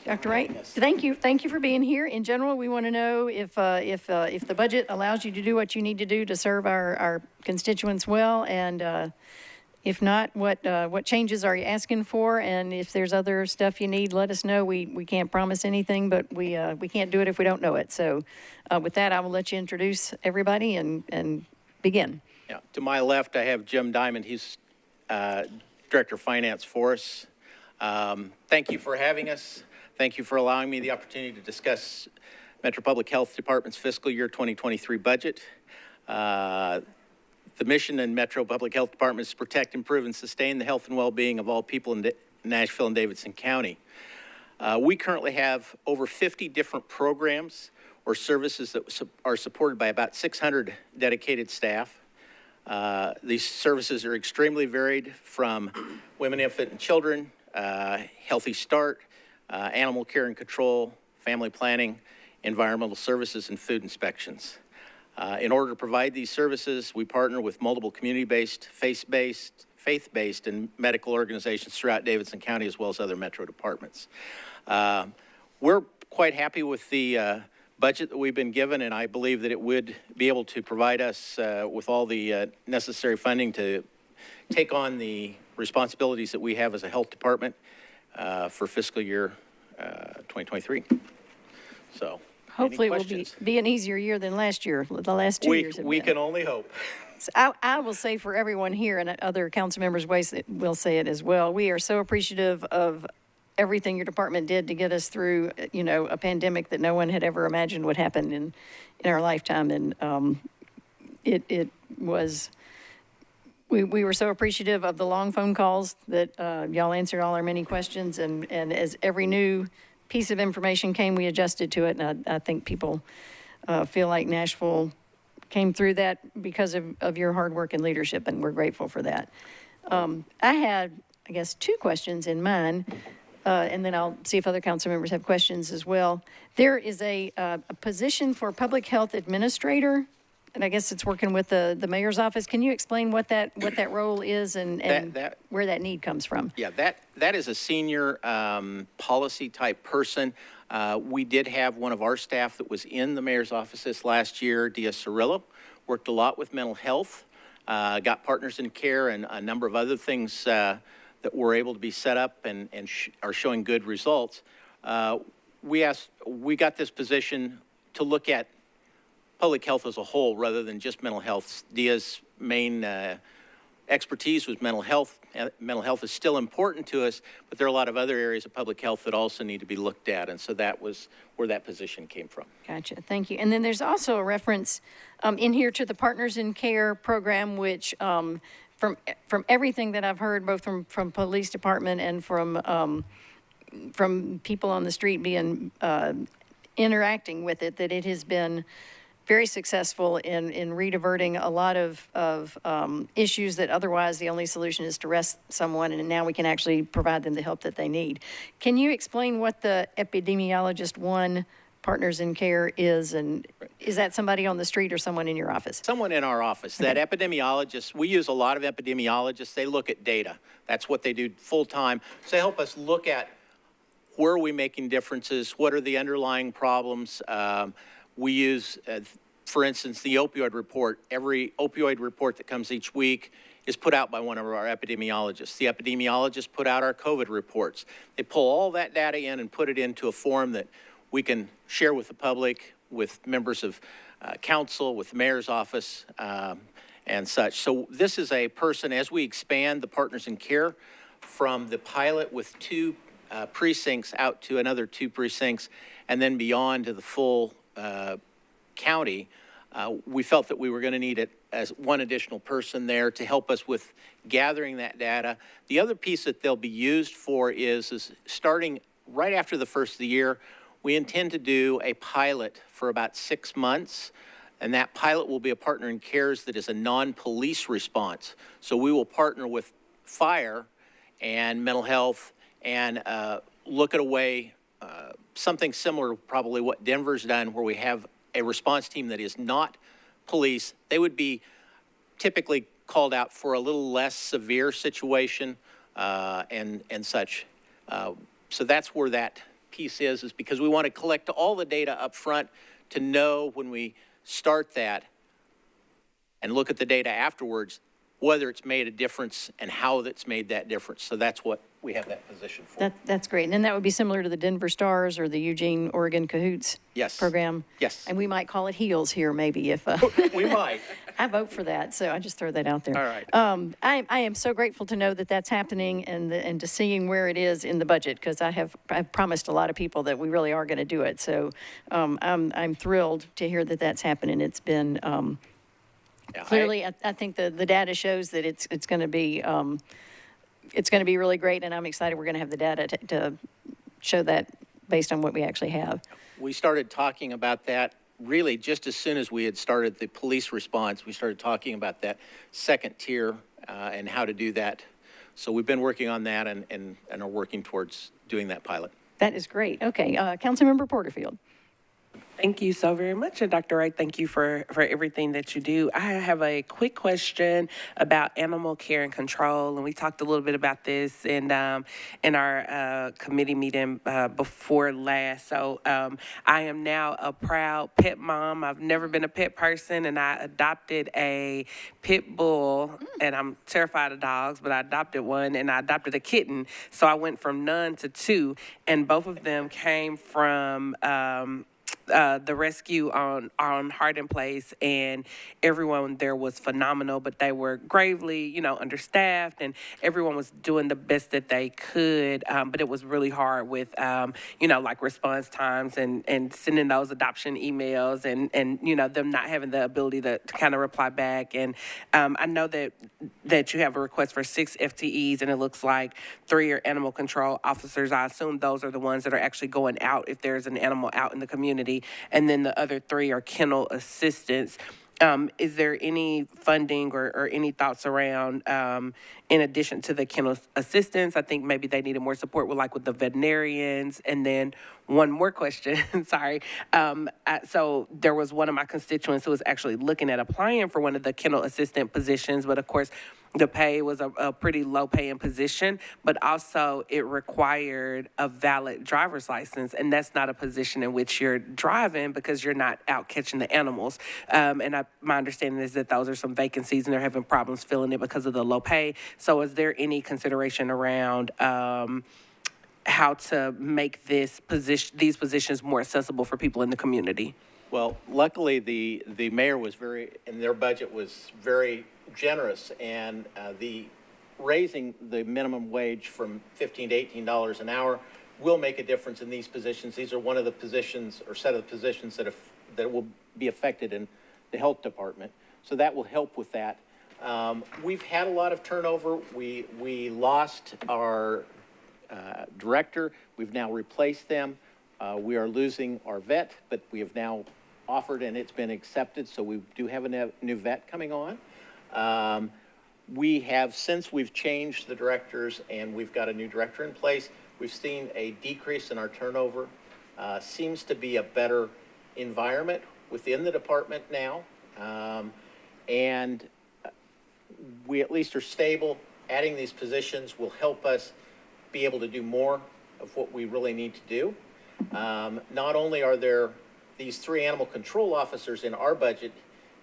Dr. Wright, thank you. Thank you for being here. In general, we want to know if the budget allows you to do what you need to do to serve our constituents well, and if not, what changes are you asking for? And if there's other stuff you need, let us know. We can't promise anything, but we can't do it if we don't know it. So with that, I will let you introduce everybody and begin. Yeah. To my left, I have Jim Diamond. He's Director of Finance for us. Thank you for having us. Thank you for allowing me the opportunity to discuss Metro Public Health Department's fiscal year 2023 budget. The mission in Metro Public Health Department is to protect, improve, and sustain the health and well-being of all people in Nashville and Davidson County. We currently have over 50 different programs or services that are supported by about 600 dedicated staff. These services are extremely varied, from women, infant, and children, Healthy Start, animal care and control, family planning, environmental services, and food inspections. In order to provide these services, we partner with multiple community-based, faith-based, and medical organizations throughout Davidson County, as well as other Metro departments. We're quite happy with the budget that we've been given, and I believe that it would be able to provide us with all the necessary funding to take on the responsibilities that we have as a health department for fiscal year 2023. So. Hopefully it will be an easier year than last year. The last 2 years have been. We can only hope. So I will say for everyone here, and other council members will say it as well, we are so appreciative of everything your department did to get us through, a pandemic that no one had ever imagined would happen in our lifetime. And it was, we were so appreciative of the long phone calls that y'all answered all our many questions. And as every new piece of information came, we adjusted to it, and I think people feel like Nashville came through that because of your hard work and leadership, and we're grateful for that. I had, I guess, two questions in mind, and then I'll see if other council members have questions as well. There is a position for public health administrator, and I guess it's working with the mayor's office. Can you explain what that role is and where that need comes from? Yeah, that is a senior policy type person. We did have one of our staff that was in the mayor's office this last year, Dia Cirillo, worked a lot with mental health, got partners in care and a number of other things that were able to be set up and are showing good results. We got this position to look at public health as a whole rather than just mental health. Dia's main expertise was mental health. Mental health is still important to us, but there are a lot of other areas of public health that also need to be looked at, and so that was where that position came from. Gotcha, thank you. And then there's also a reference in here to the Partners in Care program, which from everything that I've heard, both from police department and from people on the street being interacting with it, that it has been very successful in rediverting a lot of issues that otherwise the only solution is to arrest someone, and now we can actually provide them the help that they need. Can you explain what the Epidemiologist 1 Partners in Care is, and is that somebody on the street or someone in your office? Someone in our office. Okay. That epidemiologist, we use a lot of epidemiologists. They look at data. That's what they do full time. So they help us look at where are we making differences, what are the underlying problems. We use, for instance, the opioid report. Every opioid report that comes each week is put out by one of our epidemiologists. The epidemiologists put out our COVID reports. They pull all that data in and put it into a form that we can share with the public, with members of council, with the mayor's office, and such. So this is a person, as we expand the Partners in Care from the pilot with 2 precincts out to another 2 precincts, and then beyond to the full county, we felt that we were going to need it as one additional person there to help us with gathering that data. The other piece that they'll be used for is starting right after the first of the year, we intend to do a pilot for about 6 months, and that pilot will be a Partner in Cares that is a non-police response. So we will partner with fire and mental health and look at a way, something similar to probably what Denver's done, where we have a response team that is not police. They would be typically called out for a little less severe situation and such. So that's where that piece is because we want to collect all the data up front to know when we start that and look at the data afterwards, whether it's made a difference and how that's made that difference. So that's what we have that position for. That's great. And then that would be similar to the Denver Stars or the Eugene, Oregon Cahoots Yes. program. Yes. And we might call it HEALS here maybe if We might. I vote for that. So I just throw that out there. All right. I am so grateful to know that that's happening and to seeing where it is in the budget because I've promised a lot of people that we really are going to do it. So I'm thrilled to hear that that's happening. It's been clearly, I think the data shows that it's going to be really great, and I'm excited we're going to have the data to show that based on what we actually have. We started talking about that really just as soon as we had started the police response. We started talking about that second tier and how to do that. So we've been working on that and are working towards doing that pilot. That is great. Okay, Councilmember Porterfield. Thank you so very much. And Dr. Wright, thank you for everything that you do. I have a quick question about animal care and control. And we talked a little bit about this in our committee meeting before last. So I am now a proud pet mom. I've never been a pet person, and I adopted a pit bull. And I'm terrified of dogs, but I adopted one, and I adopted a kitten. So I went from none to two, and both of them came from the rescue on Hardin Place, and everyone there was phenomenal, but they were gravely, understaffed, and everyone was doing the best that they could, but it was really hard with, like response times and sending those adoption emails and them not having the ability to kind of reply back. And I know that you have a request for 6 FTEs, and it looks like 3 are animal control officers. I assume those are the ones that are actually going out if there's an animal out in the community. And then the other 3 are kennel assistants. Is there any funding or any thoughts around, in addition to the kennel assistants, I think maybe they needed more support with the veterinarians. And then one more question, sorry. So there was one of my constituents who was actually looking at applying for one of the kennel assistant positions, but of course, the pay was a pretty low paying position, but also it required a valid driver's license. And that's not a position in which you're driving because you're not out catching the animals. And my understanding is that those are some vacancies and they're having problems filling it because of the low pay. So is there any consideration around how to make these positions more accessible for people in the community? Well, luckily, the mayor was and their budget was very generous, and the raising the minimum wage from $15 to $18 an hour will make a difference in these positions. These are one of the positions or set of positions that will be affected in the health department. So that will help with that. We've had a lot of turnover. We lost our director. We've now replaced them. We are losing our vet, but we have now offered and it's been accepted. So we do have a new vet coming on. We have, since we've changed the directors and we've got a new director in place, we've seen a decrease in our turnover. Seems to be a better environment within the department now. And we at least are stable. Adding these positions will help us be able to do more of what we really need to do. Not only are there these 3 animal control officers in our budget,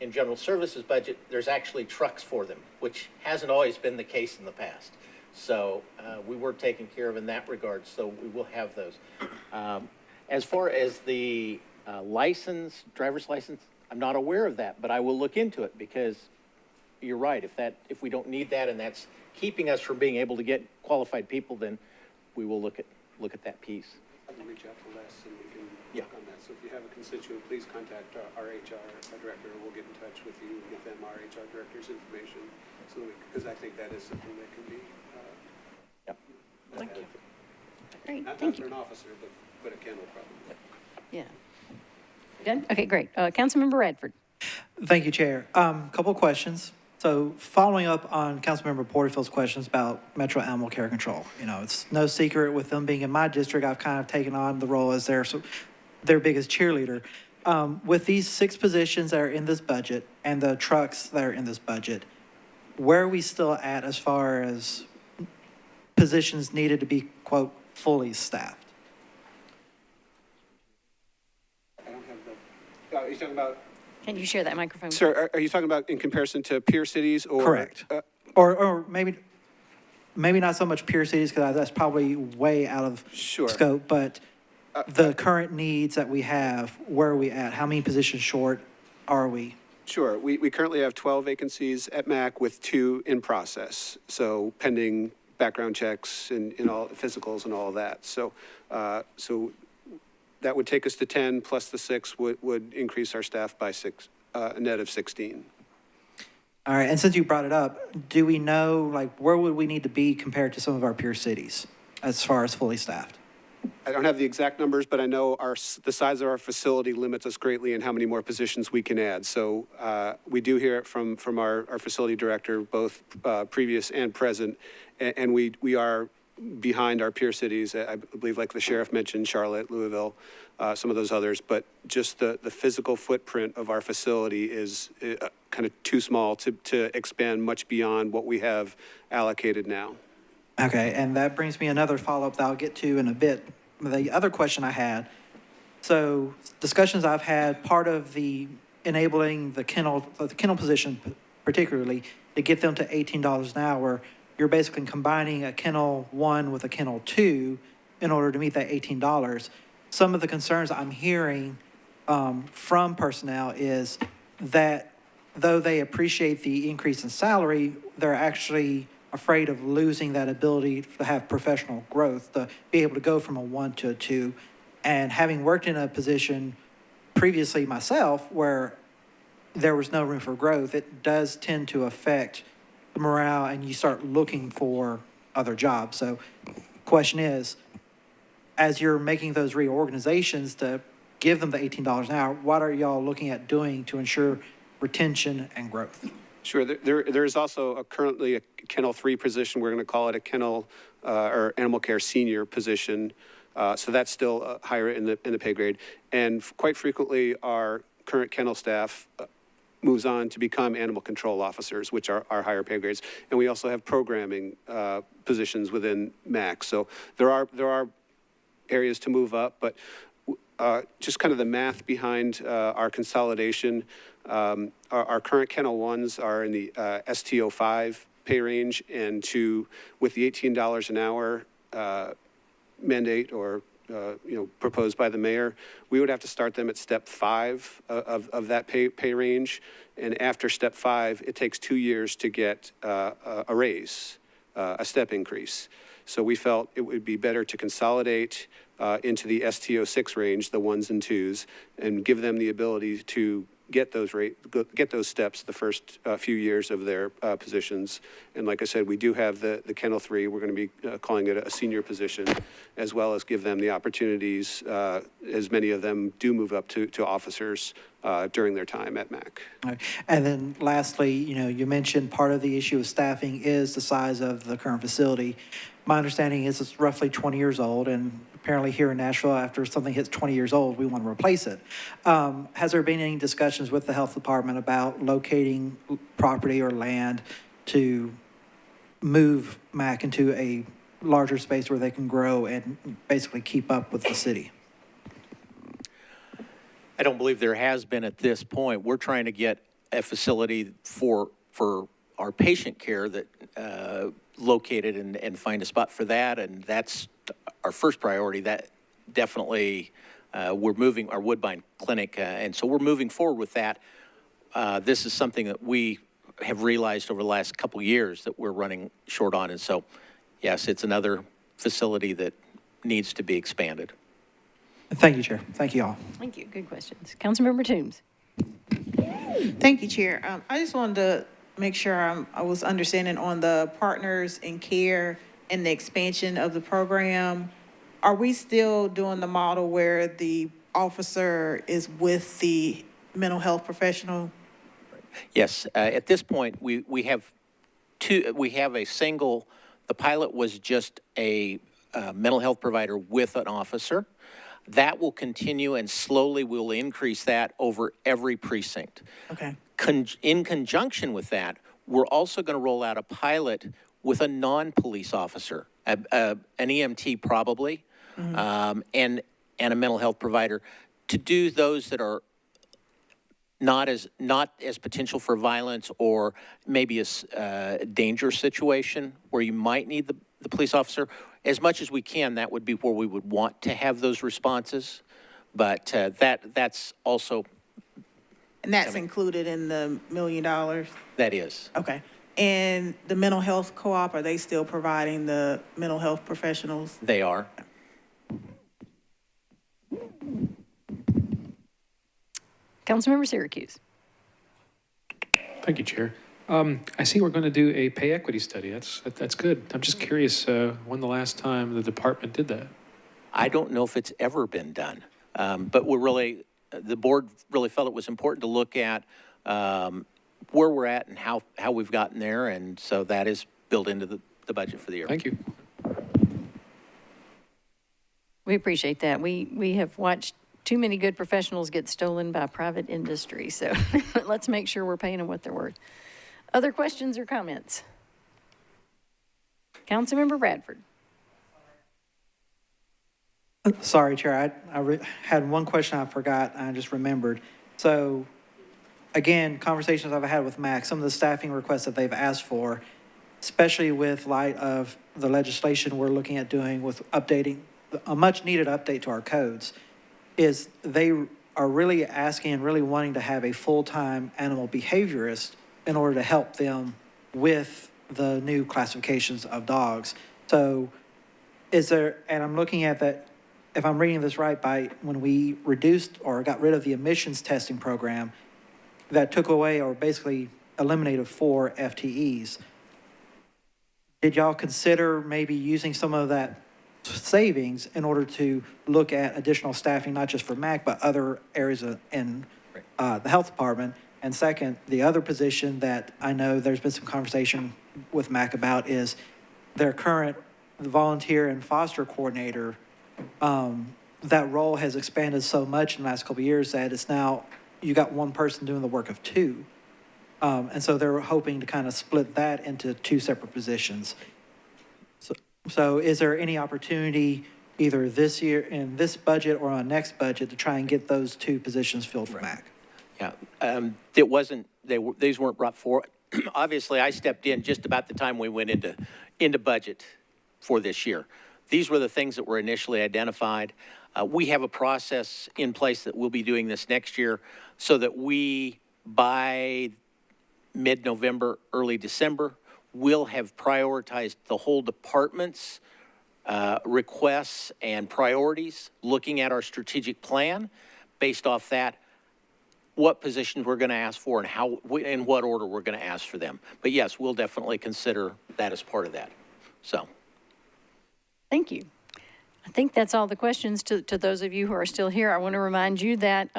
in general services budget, there's actually trucks for them, which hasn't always been the case in the past. So we were taken care of in that regard, so we will have those. As far as the driver's license, I'm not aware of that, but I will look into it because you're right. If we don't need that and that's keeping us from being able to get qualified people, then we will look at that piece. I can reach out to Les and we can Yeah. work on that. So if you have a constituent, please contact our HR director, and we'll get in touch with you and give them our HR director's information. So because I think that is something that can be. Yep. Thank you. Great, Not thank for you. an officer, but a kennel probably. Yeah. Good? Okay, great. Councilmember Radford. Thank you, Chair. Couple of questions. So following up on Councilmember Porterfield's questions about Metro Animal Care Control, it's no secret with them being in my district, I've kind of taken on the role as their biggest cheerleader. With these 6 positions that are in this budget and the trucks that are in this budget, where are we still at as far as positions needed to be, quote, fully staffed? Are you talking about, Can you share that microphone? sir, are you talking about in comparison to peer cities or? Correct. Or maybe not so much peer cities, because that's probably way out of Sure. scope, but the current needs that we have, where are we at? How many positions short are we? Sure. We currently have 12 vacancies at MAC with 2 in process. So pending background checks and all physicals and all of that. So that would take us to 10 plus the 6 would increase our staff by 6, a net of 16. All right, and since you brought it up, do we know, like, where would we need to be compared to some of our peer cities as far as fully staffed? I don't have the exact numbers, but I know the size of our facility limits us greatly in how many more positions we can add. So we do hear it from our facility director, both previous and present, and we are behind our peer cities. I believe, like the sheriff mentioned, Charlotte, Louisville, some of those others, but just the physical footprint of our facility is kind of too small to expand much beyond what we have allocated now. Okay, and that brings me another follow-up that I'll get to in a bit. The other question I had, so discussions I've had, part of the enabling the kennel position particularly, to get them to $18 an hour, you're basically combining a Kennel 1 with a Kennel 2 in order to meet that $18. Some of the concerns I'm hearing from personnel is that though they appreciate the increase in salary, they're actually afraid of losing that ability to have professional growth, to be able to go from a 1 to a 2. And having worked in a position previously myself where there was no room for growth, it does tend to affect the morale and you start looking for other jobs. So question is, as you're making those reorganizations to give them the $18 an hour, what are y'all looking at doing to ensure retention and growth? Sure. There is also currently a Kennel 3 position. We're going to call it a Kennel or Animal Care Senior position. So that's still higher in the pay grade. And quite frequently, our current kennel staff moves on to become animal control officers, which are higher pay grades. And we also have programming positions within MAC. So there are areas to move up, but just kind of the math behind our consolidation. Our current Kennel 1s are in the STO5 pay range, and with the $18 an hour mandate or proposed by the mayor, we would have to start them at step 5 of that pay range. And after step 5, it takes 2 years to get a raise, a step increase. So we felt it would be better to consolidate into the STO6 range, the 1s and 2s, and give them the ability to get those steps the first few years of their positions. And like I said, we do have the Kennel 3. We're going to be calling it a senior position, as well as give them the opportunities, as many of them do move up to officers during their time at MAC. All right. And then lastly, you mentioned part of the issue of staffing is the size of the current facility. My understanding is it's roughly 20 years old, and apparently here in Nashville, after something hits 20 years old, we want to replace it. Has there been any discussions with the health department about locating property or land to move MAC into a larger space where they can grow and basically keep up with the city? I don't believe there has been at this point. We're trying to get a facility for our patient care that located and find a spot for that, and that's our first priority. That definitely, we're moving our Woodbine clinic, and so we're moving forward with that. This is something that we have realized over the last couple years that we're running short on, and so, yes, it's another facility that needs to be expanded. Thank you, Chair. Thank you all. Thank you. Good questions. Councilmember Toombs. Thank you, Chair. I just wanted to make sure I was understanding on the partners in care and the expansion of the program. Are we still doing the model where the officer is with the mental health professional? Yes, at this point, we have a single, the pilot was just a mental health provider with an officer. That will continue, and slowly we'll increase that over every precinct. Okay. In conjunction with that, we're also going to roll out a pilot with a non-police officer, an EMT probably, and a mental health provider, to do those that are not as potential for violence or maybe a danger situation where you might need the police officer. As much as we can, that would be where we would want to have those responses. But that's also. And that's included in the $1 million? That is. Okay. And the mental health co-op, are they still providing the mental health professionals? They are. Councilmember Syracuse. Thank you, Chair. I see we're going to do a pay equity study. That's good. I'm just curious when the last time the department did that. I don't know if it's ever been done, but the board really felt it was important to look at where we're at and how we've gotten there, and so that is built into the budget for the year. Thank you. We appreciate that. We have watched too many good professionals get stolen by private industry, so let's make sure we're paying them what they're worth. Other questions or comments? Councilmember Bradford. Sorry, Chair, I had one question I forgot, I just remembered. So, again, conversations I've had with MAC, some of the staffing requests that they've asked for, especially with light of the legislation we're looking at doing with updating, a much-needed update to our codes, is they are really asking and really wanting to have a full-time animal behaviorist in order to help them with the new classifications of dogs. So is there, and I'm looking at that, if I'm reading this right, by when we reduced or got rid of the emissions testing program, that took away or basically eliminated 4 FTEs. Did y'all consider maybe using some of that savings in order to look at additional staffing, not just for MAC, but other areas in the health department? And second, the other position that I know there's been some conversation with MAC about is their current volunteer and foster coordinator. That role has expanded so much in the last couple of years that it's now, you got one person doing the work of 2. And so they're hoping to kind of split that into 2 separate positions. So is there any opportunity either this year in this budget or on next budget to try and get those 2 positions filled for MAC? Yeah, it wasn't, these weren't brought forward. Obviously, I stepped in just about the time we went into budget for this year. These were the things that were initially identified. We have a process in place that we'll be doing this next year so that we, by mid-November, early December, will have prioritized the whole department's requests and priorities, looking at our strategic plan. Based off that, what positions we're going to ask for and how, in what order we're going to ask for them. But yes, we'll definitely consider that as part of that. So. Thank you. I think that's all the questions to those of you who are still here. I want to remind you that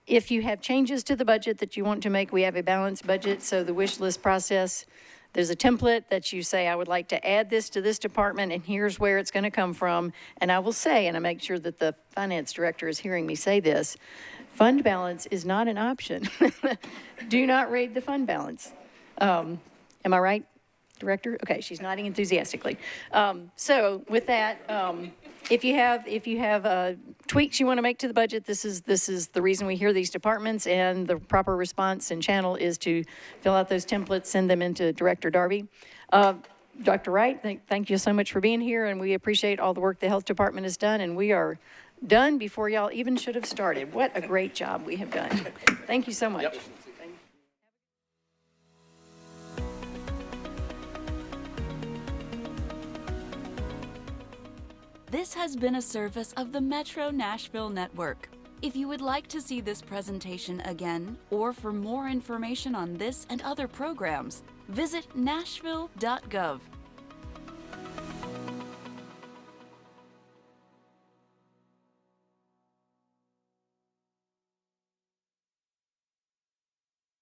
if you have changes to the budget that you want to make, we have a balanced budget. So the wish list process, there's a template that you say, I would like to add this to this department, and here's where it's going to come from. And I will say, and I make sure that the finance director is hearing me say this, fund balance is not an option. Do not raid the fund balance. Am I right, Director? Okay, she's nodding enthusiastically. So with that, if you have tweaks you want to make to the budget, this is the reason we hear these departments, and the proper response and channel is to fill out those templates, send them into Director Darby. Dr. Wright, thank you so much for being here, and we appreciate all the work the health department has done, and we are done before y'all even should have started. What a great job we have done. Thank you so much. Yep. This has been a service of the Metro Nashville Network. If you would like to see this presentation again, or for more information on this and other programs, visit nashville.gov.